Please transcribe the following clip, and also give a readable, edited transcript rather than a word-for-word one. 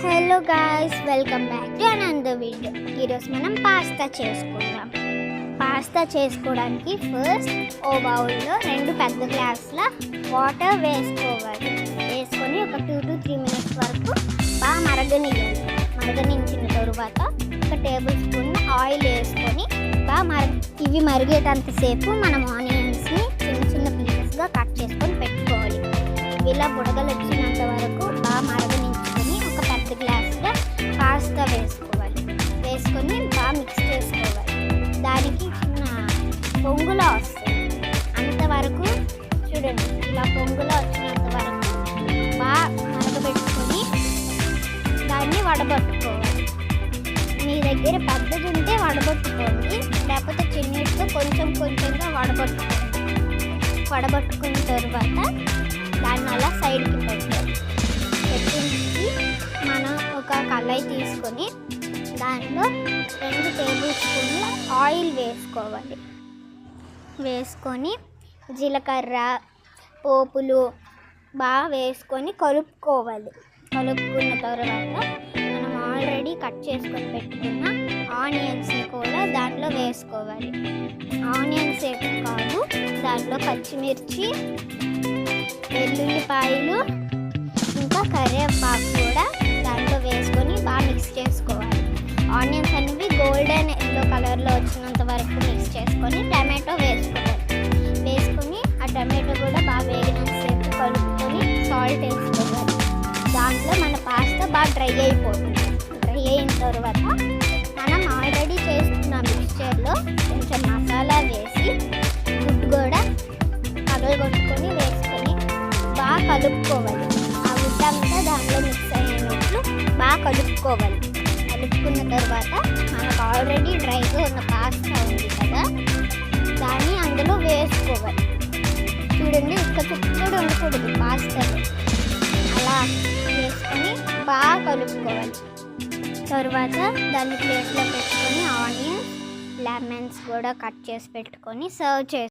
Hello guys, welcome back to another video. ఈరోజు మనం pasta చేసుకుందాం. పాస్తా చేసుకోవడానికి ఫస్ట్ ఓ బౌల్లో 2 పెద్ద గ్లాసుల వాటర్ వేసుకోవాలి. వేసుకొని ఒక 2 to 3 minutes వరకు బాగా మరగనివ్వాలి. మరగనించిన తరువాత ఒక టేబుల్ స్పూన్ ఆయిల్ వేసుకొని బాగా ఇవి మరిగేటంతసేపు మనం ఆనియన్స్ని చిన్న చిన్న పీసెస్గా కట్ చేసుకొని పెట్టుకోవాలి. ఇలా బుడగలు వచ్చినంత వరకు బాగా మరగనించుకొని ఒక పెద్ద గ్లాసులో పాస్తా వేసుకోవాలి. వేసుకొని బాగా మిక్స్ చేసుకోవాలి. దానికి చిన్న పొంగులో వస్తుంది. అంతవరకు చూడండి, ఇలా పొంగులో వచ్చినంత వరకు బాగా మరగబెట్టుకొని దాన్ని వడబట్టుకోవాలి. మీ దగ్గర పెద్దది ఉంటే వడబట్టుకోండి, లేకపోతే చిన్నటితో కొంచెం కొంచెంగా వడబట్టుకోండి. వడబట్టుకున్న తర్వాత దాన్ని అలా సైడ్కి పెట్టాలి. పెట్టించి మనం ఒక కళాయి తీసుకొని దానిలో 2 టేబుల్ స్పూన్ల ఆయిల్ వేసుకోవాలి. వేసుకొని జీలకర్ర పోపులు బాగా వేసుకొని కలుపుకోవాలి. కలుపుకున్న తర్వాత మనం ఆల్రెడీ కట్ చేసుకొని పెట్టుకున్న ఆనియన్స్ని కూడా దాంట్లో వేసుకోవాలి. ఆనియన్స్ కాదు, దాంట్లో పచ్చిమిర్చి, వెల్లుల్లిపాయలు, ఇంకా కరివేపాకు కూడా దాంట్లో వేసుకొని బాగా మిక్స్ చేసుకోవాలి. ఆనియన్స్ అనేవి గోల్డెన్ ఎల్లో కలర్లో వచ్చినంత వరకు మిక్స్ చేసుకొని టమాటో వేసుకోవాలి. వేసుకొని ఆ టమాటో కూడా బాగా వేగినంతసేపు కలుపుకొని సాల్ట్ వేసుకోవాలి. దాంట్లో మన పాస్తా బాగా డ్రై అయిపోతుంది. డ్రై అయిన తర్వాత మనం ఆల్రెడీ చేసుకున్న మిక్స్చర్లో కొంచెం మసాలా వేసి గుడ్డు కూడా పగలగొట్టుకొని వేసుకొని బాగా కలుపుకోవాలి. ఆ గుడ్డ అంతా దాంట్లో మిక్స్ అయ్యేటట్లు బాగా కలుపుకోవాలి. కలుపుకున్న తర్వాత మనకు ఆల్రెడీ డ్రైగా ఉన్న పాస్తా ఉంది కదా, దాన్ని అందులో వేసుకోవాలి. చూడండి, ఒక్క చుక్కడు ఉండకూడదు పాస్తాలో. అలా వేసుకొని బాగా కలుపుకోవాలి. తర్వాత దాన్ని ప్లేట్లో పెట్టుకొని ఆనియన్స్, లెమన్స్ కూడా కట్ చేసి పెట్టుకొని సర్వ్